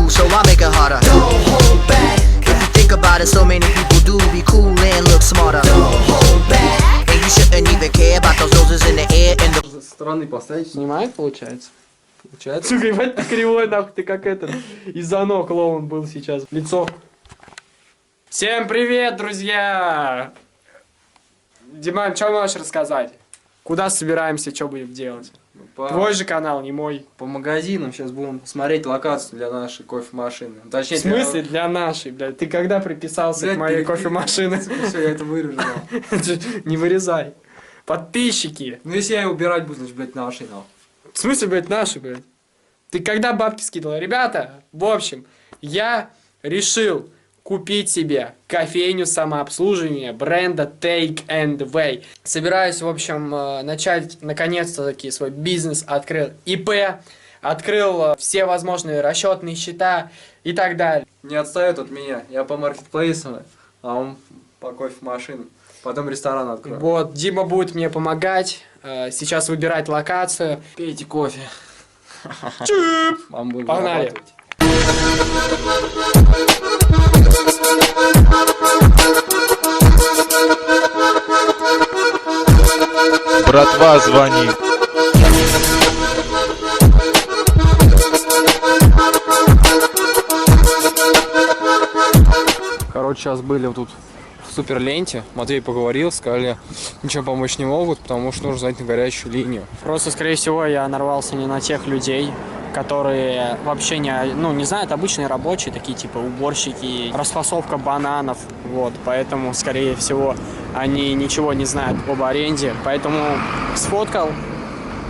so I make it harder. Don't hold back. If you think about it, so many people do be cool and look smarter. Don't hold back. And you shouldn't even care about those noses in the air and the... Со стороны поставить. Снимает, получается? Получается? Сука, ебать, ты кривой, нахуй, ты как этот из-за ног клоун был сейчас. Лицо. Всем привет, друзья! Диман, что можешь рассказать? Куда собираемся, что будем делать? Твой же канал, не мой. По магазинам сейчас будем смотреть локацию для нашей кофемашины. Точнее, В смысле для нашей, блядь? Ты когда приписался блядь, к моей кофемашине? Все, я это вырежу. Не вырезай. Подписчики. Ну если я ее убирать буду, значит, блядь, нашей, нахуй. В смысле, блядь, наши, блядь? Ты когда бабки скидывал? Ребята, в общем, я решил купить себе кофейню самообслуживания бренда Take and Way. Собираюсь, в общем, начать наконец-то-таки свой бизнес. Открыл ИП, открыл все возможные расчетные счета и так далее. Не отстает от меня. Я по маркетплейсам, а он по кофемашинам. Потом ресторан открою. Вот, Дима будет мне помогать. Сейчас выбирать локацию. Пейте кофе. Вам будет Погнали. зарабатывать. Братва звонит. Короче, сейчас были вот тут в Суперленте. Матвей поговорил, сказали, ничем помочь не могут, потому что нужно звонить на горячую линию. Просто, скорее всего, я нарвался не на тех людей, которые вообще не знают, обычные рабочие, такие типа уборщики, расфасовка бананов, вот, поэтому, скорее всего, они ничего не знают об аренде, поэтому сфоткал,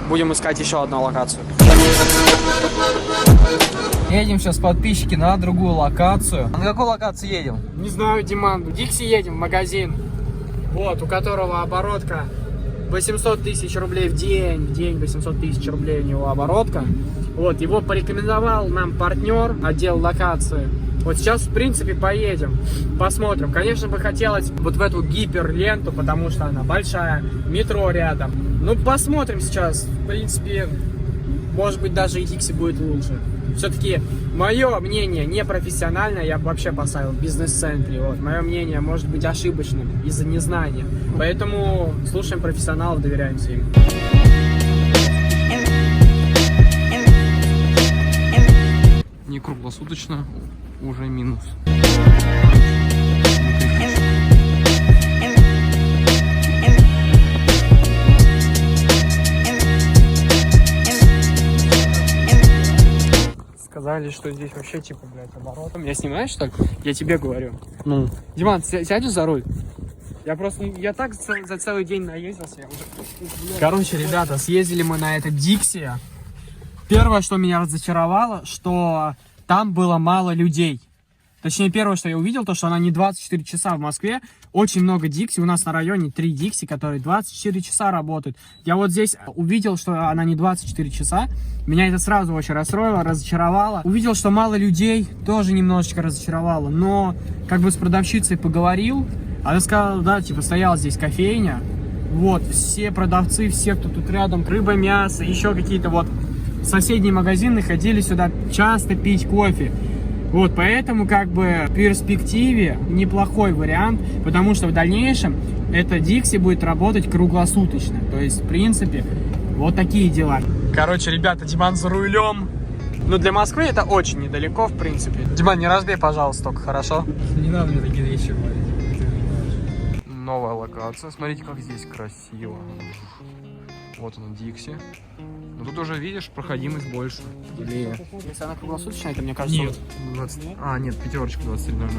будем искать еще одну локацию. Едем сейчас, подписчики, на другую локацию. А на какую локацию едем? Не знаю, Диман, в Дикси едем, в магазин, вот, у которого оборотка 800 тысяч рублей в день 800 тысяч рублей у него оборотка. Вот, его порекомендовал нам партнер, отдел локации. Вот сейчас, в принципе, поедем, посмотрим. Конечно, бы хотелось вот в эту гиперленту, потому что она большая, метро рядом. Ну, посмотрим сейчас. В принципе, может быть, даже и Дикси будет лучше. Все-таки мое мнение не профессиональное, я бы вообще поставил в бизнес-центре. Вот. Мое мнение может быть ошибочным из-за незнания. Поэтому слушаем профессионалов, доверяемся им. Не круглосуточно, уже минус. Сказали, что здесь вообще типа, блядь, оборотом. Я снимаю, что ли? Я тебе говорю. Ну. Диман, сядешь за руль? Я просто, я так за целый день наездился. Короче, ребята, съездили мы на это Дикси. Первое, что меня разочаровало, что там было мало людей. Точнее, первое, что я увидел, то, что она не 24 часа в Москве. Очень много Дикси. У нас на районе 3 Дикси, которые 24 часа работают. Я вот здесь увидел, что она не 24 часа. Меня это сразу очень расстроило, разочаровало. Увидел, что мало людей, тоже немножечко разочаровало. Но как бы с продавщицей поговорил. Она сказала, да, типа стояла здесь кофейня. Вот, все продавцы, все, кто тут рядом, рыба, мясо, еще какие-то вот соседние магазины ходили сюда часто пить кофе. Вот, поэтому как бы в перспективе неплохой вариант, потому что в дальнейшем эта Дикси будет работать круглосуточно. То есть, в принципе, вот такие дела. Короче, ребята, Диман за рулем. Ну, для Москвы это очень недалеко, в принципе. Диман, не разбей, пожалуйста, только, хорошо? Не надо мне такие вещи говорить. Новая локация. Смотрите, как здесь красиво. Вот она, Дикси. Но тут уже, видишь, проходимость больше. Или... Если она круглосуточная, это, мне кажется... Нет. 20... А, нет, пятерочка 23.00.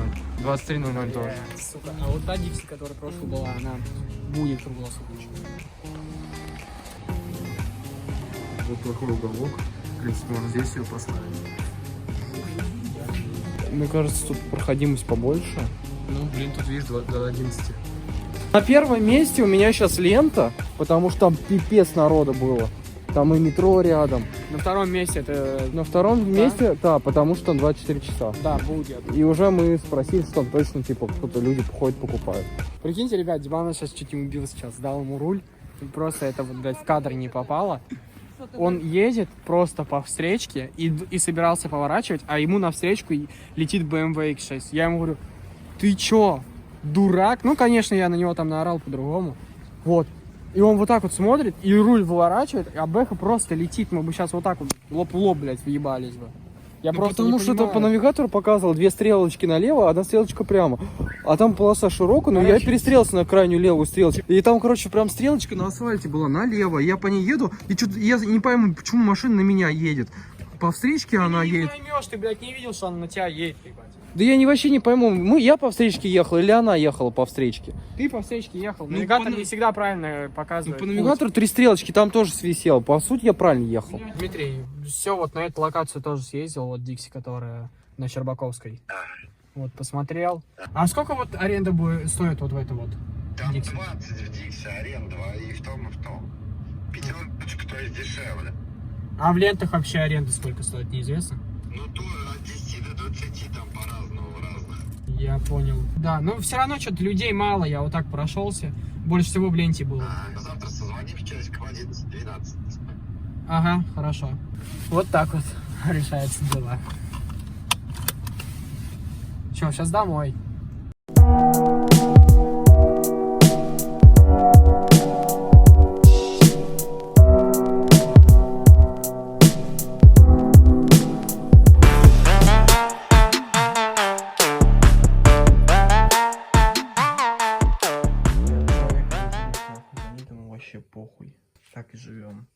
23.00 тоже. Сука, а вот та Дикси, которая прошлая была, она будет круглосуточной. Вот плохой уголок. В принципе, можно здесь ее поставить. Мне кажется, тут проходимость побольше. Ну, блин, тут видишь, до 11. На первом месте у меня сейчас лента, потому что там пипец народа было. Там и метро рядом. На втором месте это... На втором месте, да, потому что там 24 часа. Да, будет. И уже мы спросили, что там точно, типа, кто-то люди ходят, покупают. Прикиньте, ребят, Димана сейчас чуть не убил сейчас. Дал ему руль. Просто это вот, блядь, в кадр не попало. Он едет просто по встречке и собирался поворачивать, а ему на встречку летит BMW X6. Я ему говорю, ты чё, дурак? Ну, конечно, я на него там наорал по-другому. Вот. И он вот так вот смотрит, и руль выворачивает, а Бэха просто летит. Мы бы сейчас вот так вот лоб в лоб, блядь, въебались бы. Я просто Потому не что это понимаю. по навигатору показывал 2 стрелочки налево, 1 стрелочка прямо. А там полоса широкая, но я перестрелся на крайнюю левую стрелочку. И там, короче, прям стрелочка на асфальте была налево. Я по ней еду, и что-то я не пойму, почему машина на меня едет. По встречке она Ты не едет. поймешь, ты, блядь, не видел, что она на тебя едет, ебать. Да я вообще не пойму, я по встречке ехал или она ехала по встречке. Ты по встречке ехал. Навигатор не всегда правильно показывает. По навигатору 3 стрелочки, там тоже свисел. По сути, я правильно ехал. Дмитрий, все, вот на эту локацию тоже съездил, вот Дикси, которая на Щербаковской. Вот, посмотрел. А сколько вот аренда стоит вот в это вот? Там Дикси? 20 в Дикси аренда, и в том, и в том. Пятерочка, то есть дешевле. А в лентах вообще аренда сколько стоит, неизвестно? Ну, тоже от 10 до 20 там по-разному, разное. Я понял. Да, но все равно что-то людей мало, я вот так прошелся. Больше всего в ленте было. Завтра созвоним в часик в 11-12. Ага, хорошо. Вот так вот решаются дела. Че, сейчас домой. Вообще похуй. Так и живем.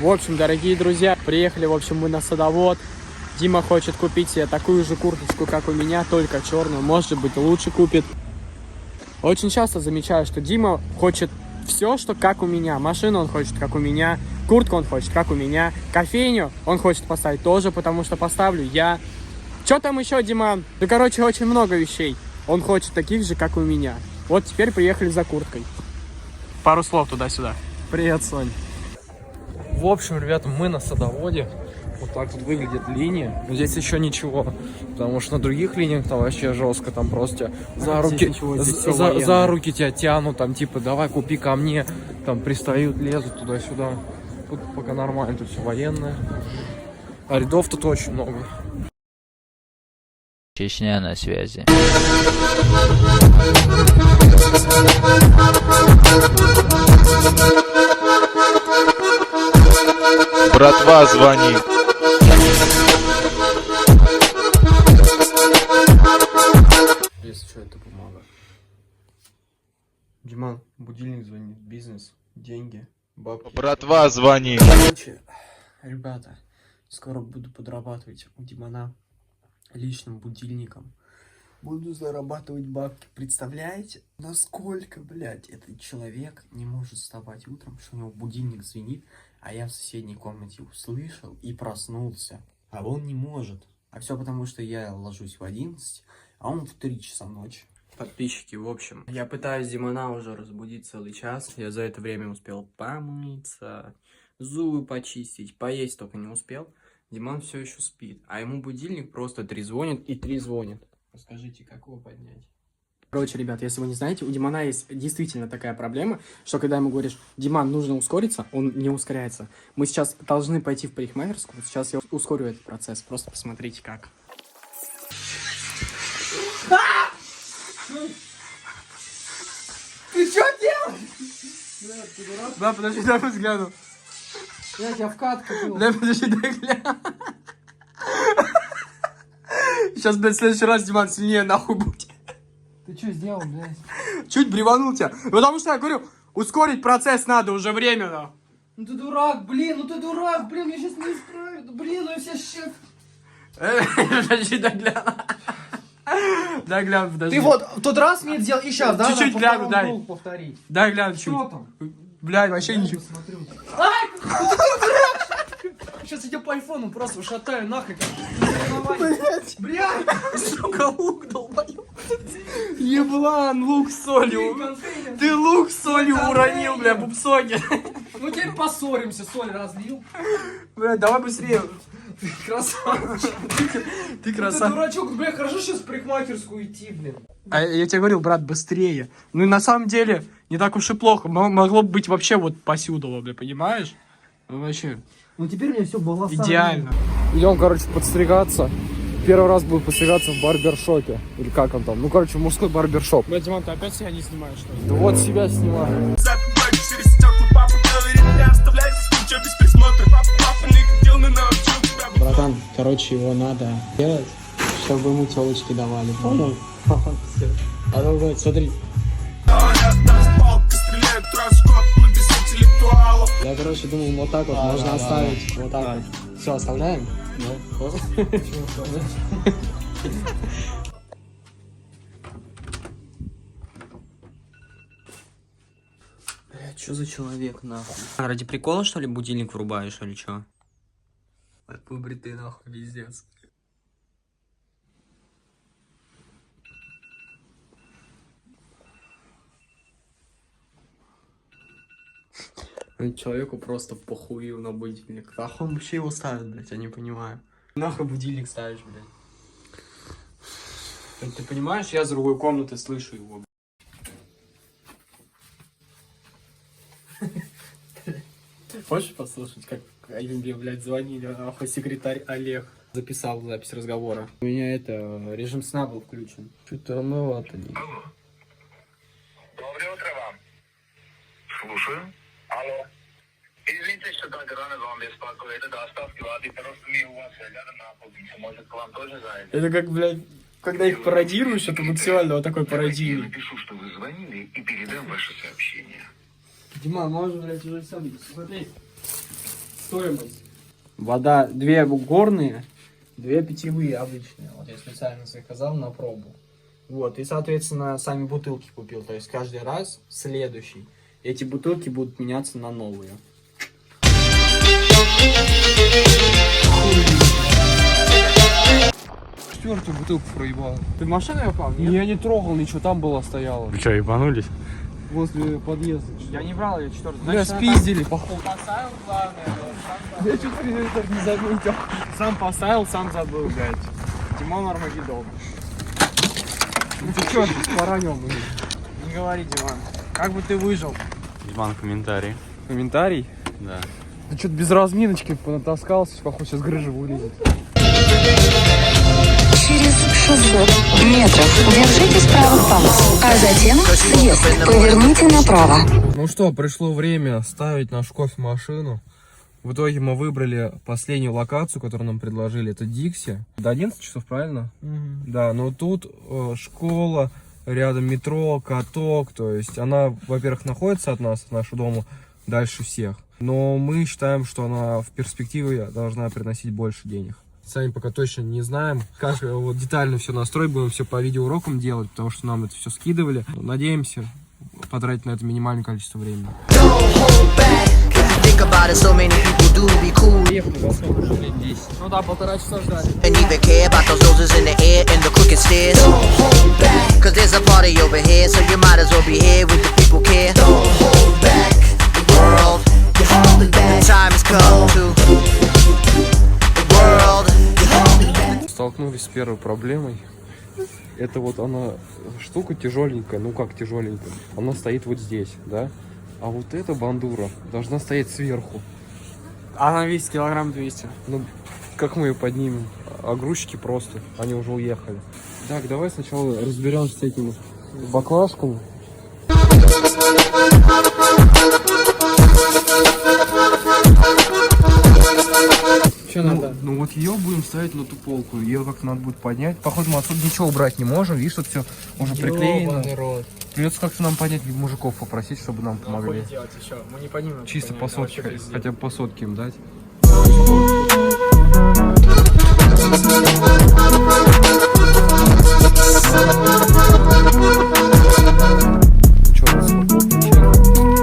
В общем, дорогие друзья, приехали, в общем, мы на Садовод. Дима хочет купить себе такую же курточку, как у меня, только черную. Может быть, лучше купит. Очень часто замечаю, что Дима хочет все, что как у меня. Машину он хочет, как у меня. Куртку он хочет, как у меня. Кофейню он хочет поставить тоже, потому что поставлю я. Что там еще, Диман? Ну, короче, очень много вещей. Он хочет таких же, как у меня. Вот теперь приехали за курткой. Пару слов туда-сюда. Привет, Сонь. В общем, ребята, мы на Садоводе. Вот так вот выглядит линия. Но здесь еще ничего. Потому что на других линиях там вообще жестко. Там просто за руки, за руки тебя тянут. Там типа, давай купи ко мне. Там пристают, лезут туда-сюда. Тут пока нормально, тут все военное. А рядов тут очень много. Чечня на связи. Братва звонит. Если что, это бумага. Диман, будильник звонит. Бизнес, деньги, бабки. Братва звонит. Короче, ребята, скоро буду подрабатывать у Димана личным будильником. Буду зарабатывать бабки. Представляете, насколько, блядь, этот человек не может вставать утром, что у него будильник звенит, а я в соседней комнате услышал и проснулся. А он не может. А все потому, что я ложусь в 11, а он в 3 часа ночи. Подписчики, в общем, я пытаюсь Димана уже разбудить целый час. Я за это время успел помыться, зубы почистить, поесть только не успел. Диман все еще спит, а ему будильник просто трезвонит и трезвонит. Скажите, как его поднять? Короче, ребят, если вы не знаете, у Димана есть действительно такая проблема, что когда ему говоришь, Диман, нужно ускориться, он не ускоряется. Мы сейчас должны пойти в парикмахерскую, сейчас я ускорю этот процесс, просто посмотрите как. Ты что делаешь? Да, подожди, дай взгляну. Я в катке был. Дай, подожди, дай гляну. Сейчас, блядь, в следующий раз, Диман, сильнее нахуй будет. Ты что сделал, блядь? Чуть бреванул тебя. Потому что я говорю, ускорить процесс надо, уже время. Ну ты дурак, блин, я сейчас не исправлю. Блин, я сейчас шеф. Подожди, дай гляну. Дай гляну, подожди. Ты вот в тот раз мне сделал и сейчас, да? Чуть-чуть гляну, дай. Повторить. Дай гляну чуть. Что там? Блядь, вообще ничего. Посмотрю. Сейчас я тебя по айфону просто ушатаю нахуй. Блядь! Сука, лук долбоёб. Еблан, лук с солью. Ты лук с солью уронил, бля, бубсоги. Ну теперь поссоримся, соль разлил. Бля, давай быстрее. Ты красавчик. Ты красавчик. Дурачок, бля, хорошо сейчас в парикмахерскую идти, блин. А я тебе говорил, брат, быстрее. Ну и на самом деле не так уж и плохо. Могло бы быть вообще вот посюда, бля, понимаешь? Ну, вообще Ну теперь у меня все волоса. идеально. Идем, короче, подстригаться. Первый раз буду подстригаться в барбершопе. Или как он там? Ну, короче, мужской барбершоп. Бля, Диман, ты опять себя не снимаешь, что ли? Да вот себя снимаю. Братан, короче, его надо делать, чтобы ему телочки давали. Понял? Все. А ну, вот, смотри. Я, короче, думал, вот так вот можно оставить. Вот так вот. Все, оставляем? Блядь, что за человек, нахуй? Ради прикола, что ли, будильник врубаешь или что? Выбритый, нахуй, пиздец. Человеку просто похую на будильник. Нахуй он вообще его ставит, блядь, я не понимаю. Нахуй будильник ставишь, блядь. Ты понимаешь, я с другой комнаты слышу его, блядь. Хочешь послушать, как они мне, блядь, звонили, нахуй, секретарь Олег записал запись разговора. У меня это, режим сна был включен. Что-то рановато. Доброе утро вам. Слушаю. Алло. Извините, что так рано вам беспокоит. Это доставки воды. Просто не у вас рядом находимся. Может, к вам тоже зайдет? Это как, блядь, когда их пародируешь, это максимально вот такой Я пародийный. напишу, что вы звонили, и передам ваше сообщение. Дима, можно, блядь, уже сам смотреть. Стоимость. Вода 2 горные, 2 питьевые обычные. Вот я специально заказал на пробу. Вот, и, соответственно, сами бутылки купил. То есть каждый раз следующий. Эти бутылки будут меняться на новые. Четвертую бутылку проебал. Ты в машину упал? Я не трогал ничего, там было стояло. Вы что, ебанулись? Возле подъезда. Я не брал ее четвертую. Бля, спиздили, походу. Поставил, главное. Я чуть не заметил. Сам поставил, сам забыл, блядь. Димон Армагеддон. Ты чё, поранил, блин? Не говори, Диман. Как бы ты выжил? Диман, комментарий. Комментарий? Да. Ты что-то без разминочки понатаскался, походу сейчас грыжа вылезет. Через 600 метров держитесь правых полос, а затем съезд. Поверните направо. Ну что, пришло время ставить нашу кофемашину. В итоге мы выбрали последнюю локацию, которую нам предложили. Это Дикси. До 11 часов, правильно? Да, но тут школа, рядом метро, каток. То есть она, во-первых, находится от нас, от нашего дома, дальше всех. Но мы считаем, что она в перспективе должна приносить больше денег. Сами пока точно не знаем, как вот детально все настроить, будем все по видеоурокам делать, потому что нам это все скидывали. Надеемся потратить на это минимальное количество времени. Think about it, so many people do be cool Ну да, 1,5 часа ждали. and even care about those noses in the air and the crooked stairs. Don't hold back, cause there's a party over here, so you might as well be here with the people care. Don't hold back, the world, you're holding back. The time has come to the world, you're holding back. Столкнулись с первой проблемой. Это вот она, штука тяжеленькая, ну как тяжеленькая, она стоит вот здесь, да? А вот эта бандура должна стоять сверху. Она весит килограмм 200. Ну, как мы ее поднимем? А грузчики просто, они уже уехали. Так, давай сначала разберемся с этими баклажками. Что надо? Ну вот ее будем ставить на ту полку, ее как-то надо будет поднять. Походу мы отсюда ничего убрать не можем, видишь, тут все уже приклеено. Ёбаный рот. Придется как-то нам поднять мужиков попросить, чтобы нам помогли. Хуй делать еще. Мы не поднимем. Чисто по сотке, хотя бы по сотке им дать. Чё, распаковка,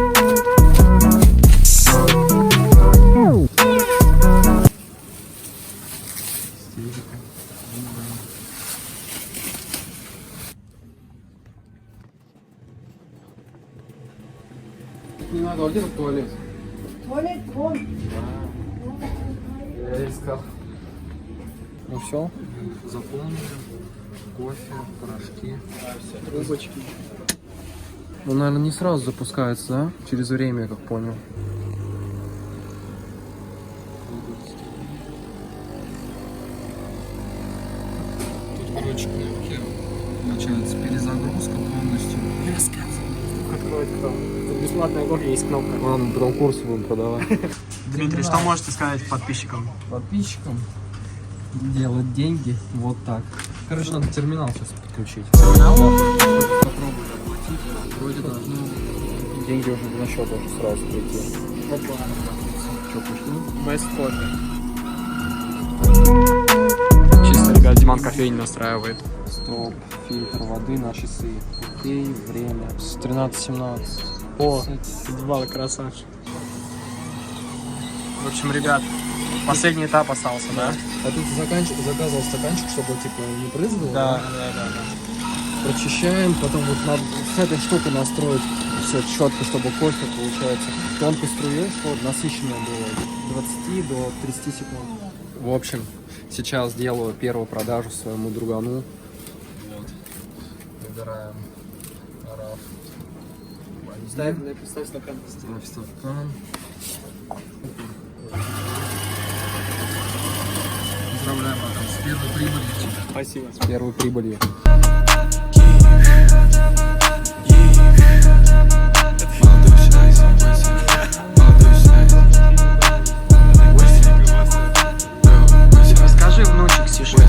Не надо, где тут туалет? Туалет вон. Я искал. Ну все, заполнили. Кофе, порошки. Трубочки. Ну, наверное, не сразу запускается, да? Через время, я как понял. Тут, короче, кнопки. Получается, перезагрузка полностью. Откроет кто? Тут бесплатная кофе, есть кнопка. Ладно, потом курс будем продавать. Дмитрий, что можете сказать подписчикам? Подписчикам делать деньги вот так. Короче, надо терминал сейчас подключить. Попробуй оплатить. Вроде должно деньги уже на счет уже сразу прийти. Что, пошло? Best кофе. Чисто, ребят, Диман кофейню настраивает. Стоп, фильтр воды на часы. Окей, время. 13:17. О, два красавчик. В общем, ребят, последний этап остался, да? А ты заказывал стаканчик, чтобы типа не брызгало? Да. Прочищаем, потом вот надо с этой штукой настроить все четко, чтобы кофе, получается, тонкой струей, чтобы насыщенное было, 20 до 30 секунд. В общем, сейчас делаю первую продажу своему другану. Вот. Выбираем раф. Ставь стакан. Ставь стакан. Поздравляем, Адам, с первой прибылью. Спасибо. С первой прибылью. Расскажи, внучек, стишок.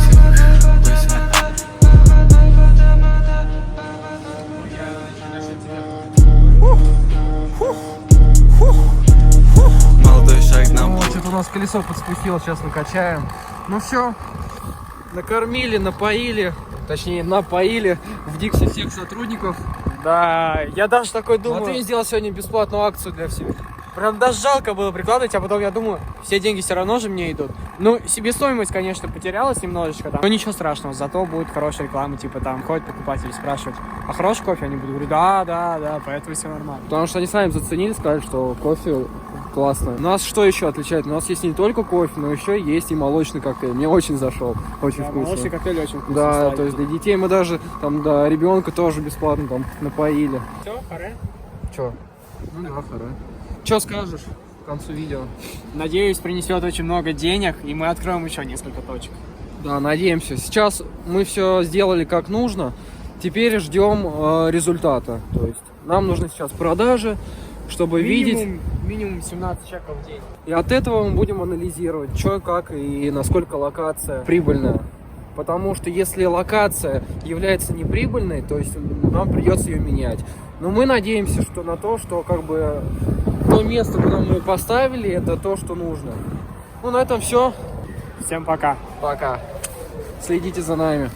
Вот это у нас колесо подспустило, сейчас накачаем. Ну все, накормили, напоили, точнее напоили в Диксе всех сотрудников. Да, я даже такой Матвей думаю. сделал сегодня бесплатную акцию для всех. Прям даже жалко было прикладывать, а потом я думаю, все деньги все равно же мне идут. Ну, себестоимость, конечно, потерялась немножечко, да. Но ничего страшного, зато будет хорошая реклама, типа там ходят покупатели, спрашивают, а хороший кофе? Они будут говорить, да, поэтому все нормально. Потому что они сами заценили, сказали, что кофе классно. Нас что еще отличает? У нас есть не только кофе, но еще есть и молочный коктейль. Мне очень зашел, очень Да, вкусно. молочный коктейль очень вкусный. Да, сладкий. то есть для детей мы даже там, да, ребенка тоже бесплатно там напоили. Все, харе. Че? Ну да, харе. Че скажешь к концу видео? Надеюсь, принесет очень много денег, и мы откроем еще несколько точек. Да, надеемся. Сейчас мы все сделали как нужно. Теперь ждем результата. То есть нам нужны сейчас продажи, чтобы видеть. Минимум 17 чеков в день. И от этого мы будем анализировать, что, как и насколько локация прибыльная. Потому что если локация является неприбыльной, то есть нам придется ее менять. Но мы надеемся, что на то, что как бы то место, куда мы поставили, это то, что нужно. Ну, на этом все. Всем пока. Пока. Следите за нами.